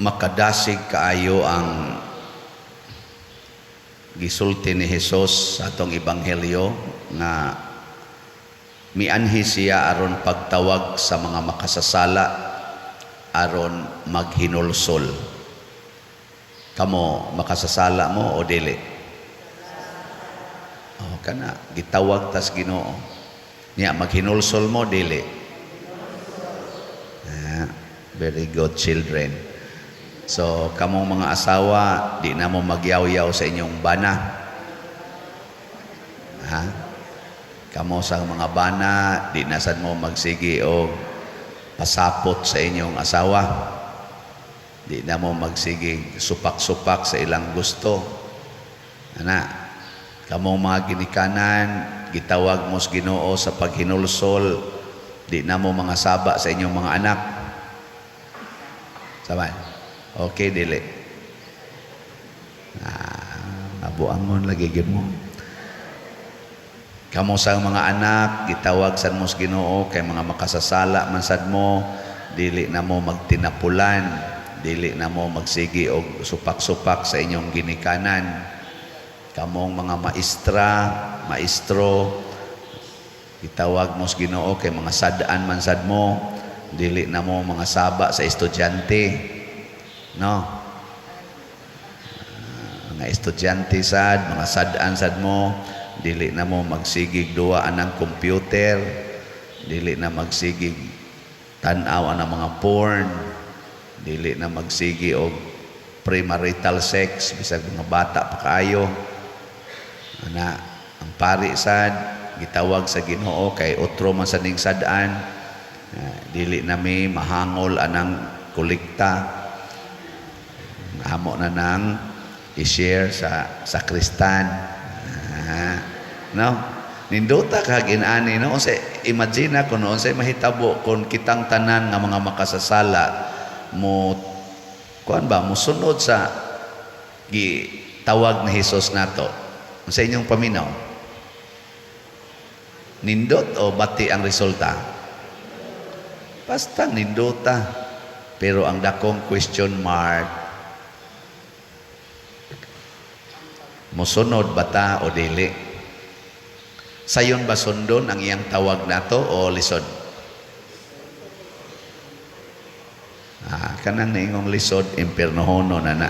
makadasig kaayo ang gisulti ni Hesus sa atong ebanghelyo nga mianhi siya aron pagtawag sa mga makasasala aron maghinulsol. Kamo makasasala mo o dili? Oh, kana gitawag tas Ginoo. Nya maghinulsol mo dili? Very good children. So kamong mga asawa, di na mo magyaw-yaw sa inyong bana. Ha? Kamo sa mga bana, di na sad mo magsigi o pasapot sa inyong asawa. Di na mo magsigi supak-supak sa ilang gusto. Ana, kamong mga ginikanan, gitawag mo sa Ginoo sa paghinulsol, di na mo mga saba sa inyong mga anak. Saban? Okay, dili. Mabuangon lagi gyud mo. Kamo sa mga anak, gitawag sad mo sa Ginoo kay mga makasasala man sad mo, dili na mo magtinapulan, dili na mo magsigi og supak-supak sa inyong ginikanan. Kamong mga maestro, gitawag mo sa Ginoo kay mga sad-an man sad mo, dili na mo mga saba sa estudyante. No? Mga estudyante sad, mga sad-an sad mo, dili na mo magsigig duwaan ng computer, dili na magsigig tan-aw ang mga porn, dili na magsigi og premarital sex bisag mga bata pa kaayo. Ana, ang pari sad gitawag sa Ginoo kay otro man sa ning sad-an, dili na mi mahangol anang kolekta, amo na nang i-share sa sakristan. No? Nindota ka ginani, no? Unsay imagine ko no, unsay mahitabo kung kitang tanan nga mga makasasala mo kuan ba mo sunod sa gitawag ni Hesus nato. Unsay inyong paminaw? Nindot o bati ang resulta? Basta nindota. Pero ang dakong question mark, musunod bata o dili? Sayon ba sundon ang iyang tawag nato o lisod? Kanang naingong lisod, impiernohono na na.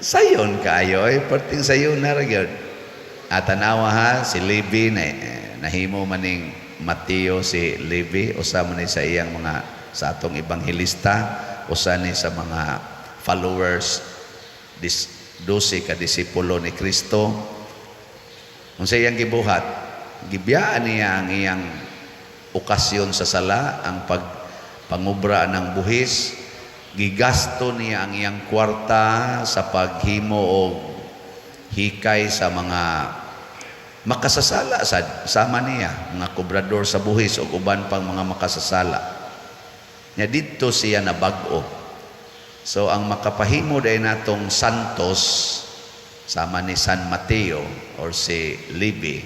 Sayon kayo, perting sayon na rin. At tanawa ha, si Levi, nahimo maning Mateo si Levi, usa man ni sa iyang mga, sa atong ebanghelista, usa ni sa mga followers, 12 ka disipulo ni Kristo. Unsay iyang gibuhat, gibiyaan niya ang iyang okasyon sa sala, ang pangubra ng buhis, gigasto niya ang iyang kwarta sa paghimo o hikay sa mga makasasala sama niya, mga kobrador sa buhis o uban pang mga makasasala. Nya dito siya nabag-o. So ang makapahimo day natong santos sama ni San Mateo or si Levi,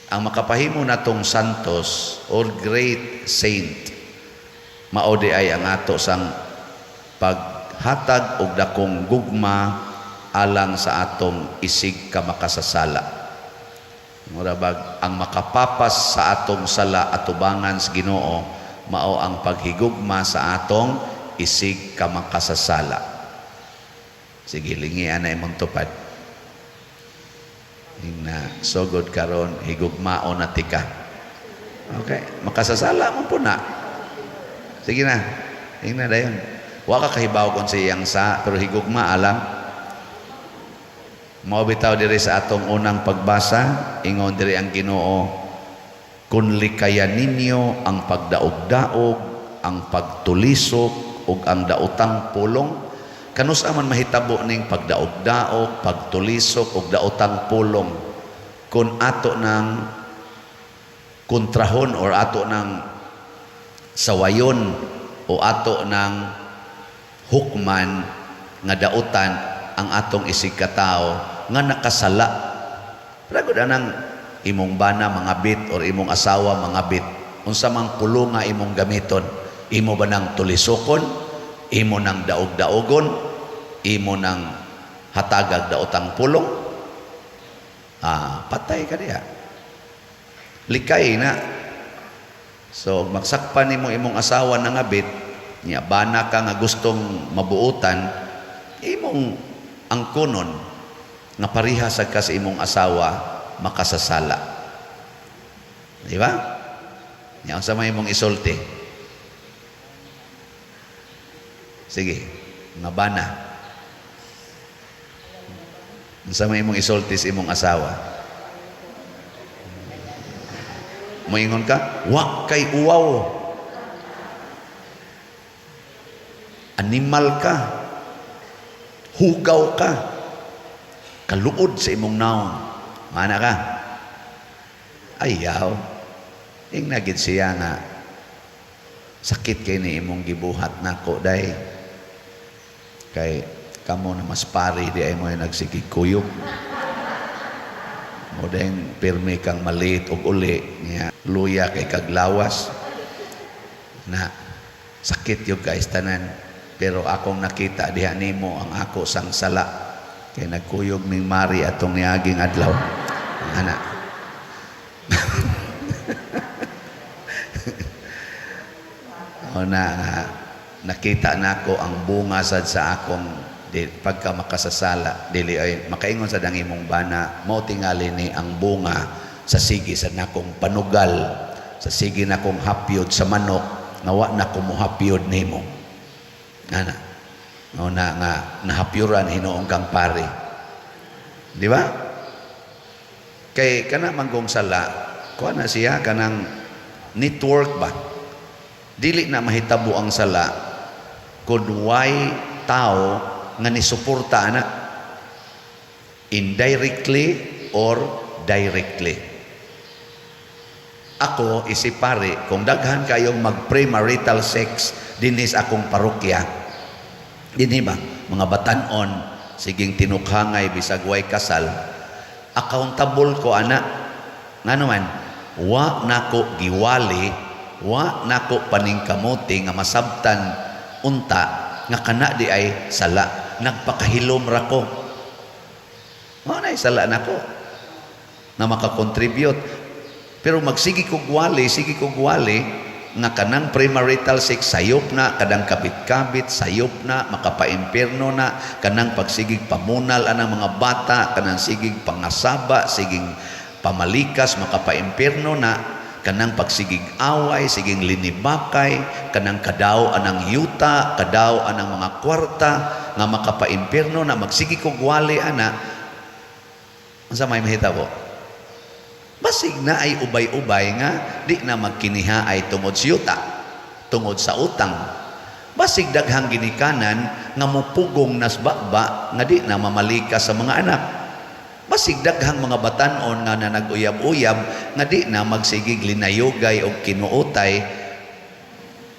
ang makapahimo natong santos or great saint, mao di ay ang ato sang paghatag og dakong gugma alang sa atong isig ka makasasala. Murabag ang makapapas sa atong sala atubangan sa Ginoo mao ang paghigugma sa atong isig ka makasasala. Sige, lingian na imong tupad. Hingna, so good karon higugmao na tika. Okay, makasasala mo po na. Sige na, hingna dayon. Wa ka kahibaw kung siyang sa, pero higugma alam. Mao bitaw diri sa atong unang pagbasa, ingon diri ang Ginoo, kun likayan ninyo ang pagdaog-daog, ang pagtulisok, ug ang daotang pulong. Kanus man mahitabo ning pagdaog-daog, pagtulisok ug daotang pulong kun ato nang kontrahon or ato nang sawayon o ato nang hukman nga daotan ang atong isig katao nga nakasala. Ragod anang imong bana mga bit or imong asawa mga bit, unsa mang pulong nga imong gamiton, Imo ba ng tulisokon? Imo ng daog-daogon? Imo ng hatagag daotang pulong? Patay ka diya. Likay na. So, magsakpan nimo imong asawa na ngabit, niya, bana ka nga gustong mabuutan, imong angkonon, nga parihasag ka sa imong asawa, makasasala. Di ba? Niya, ang sama imong isulti. Sige, nga bana. Ang sama imong isulti sa imong asawa. Moingon ka, wa kay uwaw. Animal ka. Hugaw ka. Kaluod sa imong naong. Mana ka? Ayaw. Ing nagid siya nga, sakit kay ni imong gibuhat nako day. Kay kamo na mas pari di ay mo yung nagsikikuyog. O dahil pirmi kang maliit o uli niya, luya kay kaglawas na sakit yung guys tanan, pero akong nakita diha nimo ang ako sang sala kay nagkuyog ning mari atong niaging adlaw ana. O na nakita nako ang bunga sad sa akong pagka makasasala dili ay makaingon sa dang imong bana mo tingali ni ang bunga sa sige sa nakong panugal, sa sige nakong hapyod sa manok nawa na kumuhapyod nimo ana. O na nga nahapyuran hinuong kang pari, di ba? Kay kana manggong sala kuha na siya kanang network ba, dili na mahitabo ang sala kung why tao nga nisuporta na indirectly or directly. Ako isip pare, kung daghan kayong mag-premarital sex dinis akong parokya, dinhi ba mga batanon siging tinukhangay bisag way kasal, accountable ko ana nga naman wa nako giwali, wa nako paningkamuti nga masabtan unta nga kana di ay sala, nagpakahilom ra ko. Ano ay sala nako na makakontribute, pero magsigi kog wali, sige kog wali nga kanang premarital sex sayop na, kadang kabit-kabit sayop na, makapaimpierno na, kanang pagsigig pamunal anang mga bata, kanang sigig pangasaba, siging pamalikas makapaimpierno na, kanang pagsigig away, siging linibakay, kanang kadaw anang yuta, kadaw anang mga kwarta nga makapaimpierno na, magsigi kog wali ana. Unsa may mahitabo? Basig na ay ubay-ubay nga di na magkiniha ay tungod sa yuta, tungod sa utang. Basig daghang ginikanan nga mupugong nasbaba nga di na mamalikas sa mga anak. Basig daghang mga batanon nga na nag-uyab-uyab nga di na magsigig linayogay o kinuutay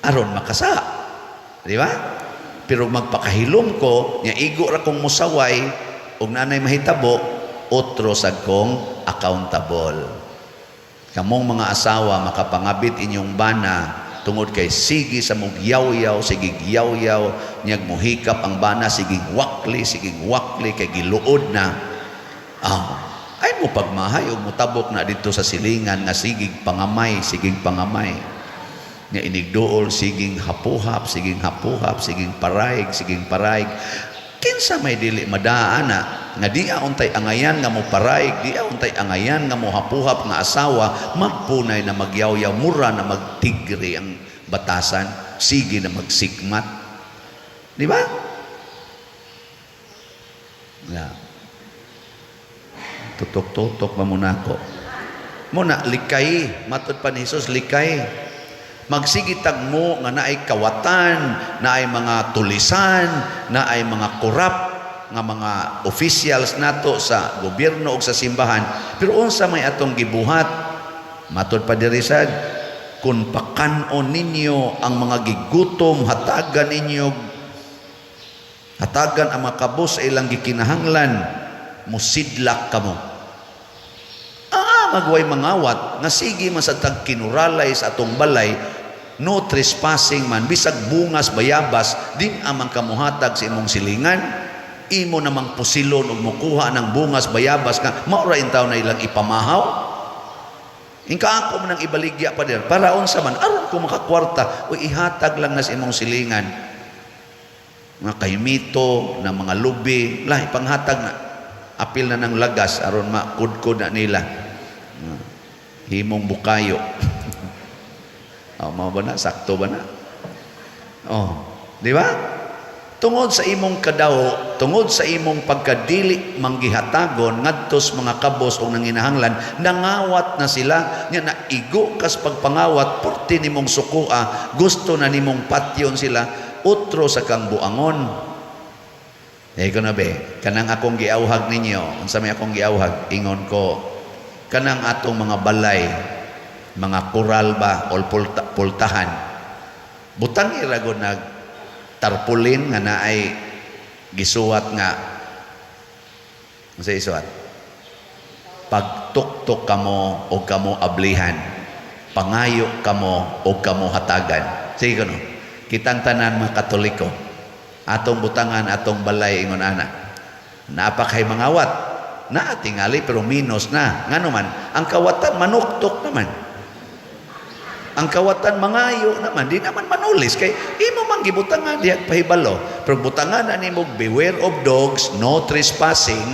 aron makasa. Di ba? Pero magpakahilom ko, nya igo ra kong musaway ug nanay mahitabo, otro sad kong accountable. Kamong mga asawa makapangabit inyong bana tungod kay sige sa mong yaw-yaw, sige yaw-yaw, nyag mohikap ang bana, sige wakli kay giluod na. Ay mo pagmahay o mutabok na dito sa silingan nga sigig pangamay, nga inigdool siging hapuhap, siging paraig, kinsa may dili madaana nga di untay angayan nga mo paraig, di untay angayan nga mo hapuhap nga asawa, magpunay na magyaw-yaw, mura na magtigri ang batasan, sige na magsikmat, di ba? Tutok-tutok ba muna ko? Muna, likay. Matod pa ni Jesus, likay. Magsigitag mo nga naay kawatan, naay mga tulisan, naay mga korap, nga mga officials nato sa gobyerno o sa simbahan. Pero unsa may atong gibuhat? Matod pa diri sad, kung pakanon ninyo ang mga gigutom, hatagan ang makabos sa ilang gikinahanglan, musidlak kamo. Magway mangawat nga sige masatag kinuralay sa atong balay, no trespassing man, bisag bungas bayabas, din amang kamuhatag sa imong silingan, imo namang pusilon o mukuha ng bungas bayabas nga, maura intaw na ilang ipamahaw. Ingka ako man ang ibaligya pa dir, para unsa man, aron ko makakwarta, o ihatag lang na sa imong silingan, mga kaymito, na mga lubi, lahi panghatag na, apil na ng lagas, aron makudkod na nila, himong bukayo. Mau ba na? Sakto ba na? Di ba? Tungod sa imong kadaho, tungod sa imong pagkadili manggihatagon ngadtos mga kabos o nanginahanglan, nangawat na sila, nga naigo kas pagpangawat, porti nimong sukua, gusto na nimong patyon sila, utro sa kang buangon. Ko na be, kanang akong giawhag ninyo, unsa may akong giawhag, ingon ko, kanang atong mga balay, mga koral ba o pultahan, butang irago nag tarpulin nga na ay gisuwat nga sa isuwat, pagtuktok kamo o kamo ablihan, pangayo kamo o kamo hatagan. Sige ko no, kitang tanan mga Katoliko, atong butangan, atong balay, ingon ana, napakay mangawat na tingali pero minus na nga naman, ang kawatan manuktok naman, ang kawatan mangayo naman, di naman manulis, kay imo man gibutangan diha pahibalo, pero butangan na nimo, beware of dogs, no trespassing,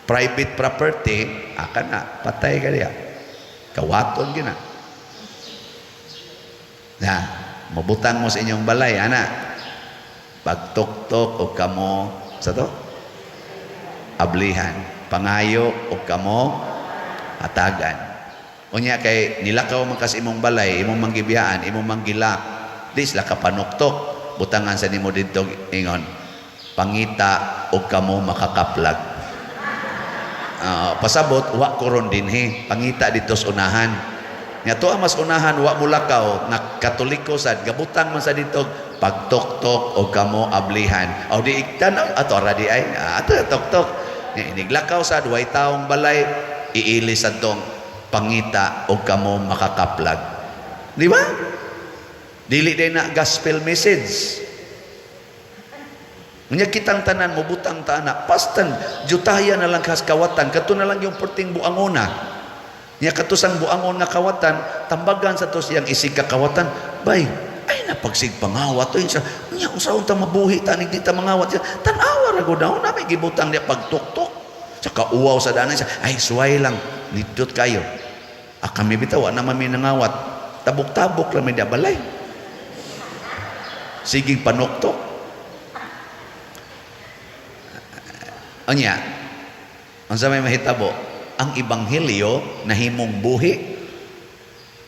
private property, aka na, patay ka diha, kawaton gina. Na, mabutang mo sa inyong balay, ana, pagtuktok o kamo, sa to? Ablihan, pangayo o kamo, hatagan. Unya kay nilakaw man kas imong balay, imong manggibiyaan, imong manggilak, di sila kapanuktok, butangan sa nimo dito ingon, pangita o kamo makakaplag. Pasabot wa koron dinhi, pangita dito sa unahan. Nya to mas unahan wa mulakaw, nga Katoliko sad gabutang man sa dito, pagtuktok o kamo ablihan. O di iktan ato ra di ay, ato tuktok. Nya iniglakaw sad way taong balay, iilis sa tong pangita o kamo makakaplag. Di ba? Dili din na gospel message. Nya kitang tanan mo butang taana, pastan jutaya na lang kas kawatan, kato na lang yung perting buangona. Nya katusang buangon nga kawatan, tambagan sa to siyang isig kakawatan, bay, ay napagsig pangawat to siya. Nya usaon ta mabuhi tanig di ta mangawat siya. Tan-awa ra gud daw na may gibutang niya pagtuktok. Saka uwaw sa danan siya, ay suway lang, nidot kayo. Kami bitaw na mami nangawat, tabok-tabok lang may dabalay. Sige panuktok. Anya, ang sa may mahitabo, ang Ebanghelyo nahimong buhi.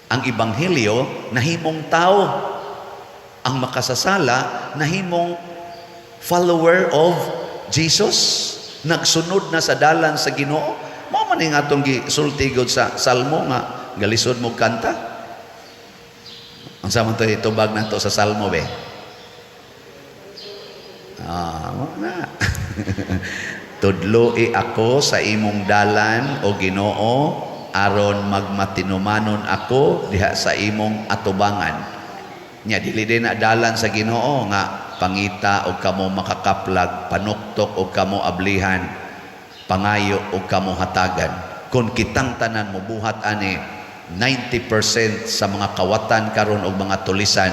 Ang Ebanghelyo nahimong tao. Ang makasasala nahimong follower of Jesus. Nagsunod na sa dalan sa Ginoo. Mao man ning atong gisultigod sa Salmo nga galisod mo kanta. Ang sama to itubag nato sa Salmo be. Mo na. Tudloi ako sa imong dalan o Ginoo, aron magmatinumanon ako diha sa imong atubangan. Nya dili din na dalan sa Ginoo nga pangita o kamo makakaplag, panuktok o kamo ablihan, pangayo o kamo hatagan. Kung kitang tanan mo buhat ani, 90% sa mga kawatan karon og mga tulisan,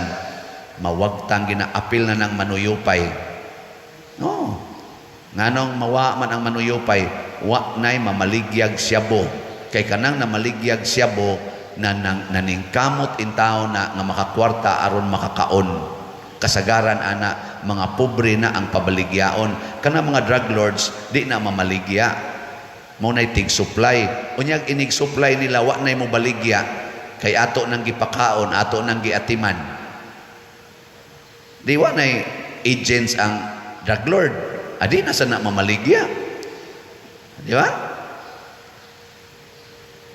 mawagtang ginaapil na ng manuyupay. No. Nganong mawa man ang manuyupay, wa nay mamaligyag siyabo. Kay kanang namaligyag siyabo na naningkamot in tao na nga makakwarta aron makakaon. Kasagaran ana mga pobre na ang pabaligyaon, kana mga drug lords di na mamaligya, mo nay tig supply, unyag inig supply nila wa nay mo baligya, kay ato nang gipakaon, ato nang giatiman. Di wa nay agents ang drug lord, adi na sana mamaligya, di ba?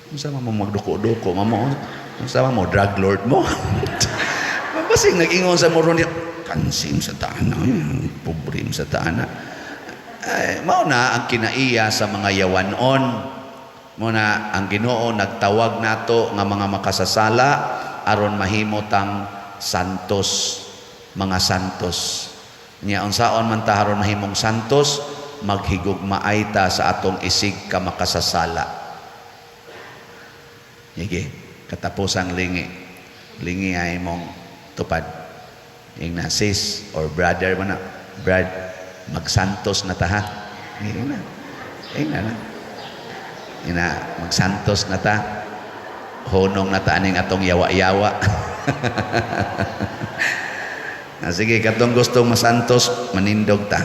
Unsama mo magduko-duko, mamo unsama mo drug lord mo. Pasing nag-ingon sa moron niya, kansim sa taana, pobrim sa taana. Mao na ang kinaiya sa mga yawanon. Mao na ang Ginoo nagtawag nato nga mga makasasala, aron mahimo tang santos, mga santos. Nya unsaon man ta aron mahimong santos, maghigugmaay ta sa atong isig ka makasasala. Sige, katapusang lingi. Lingi ay mong tupad. Yung na sis or brother mo na, Brad, magsantos na ta ha. Ngayon na. Magsantos na ta. Honong na ta aning atong yawa-yawa. Sige, katong gustong masantos, manindog ta.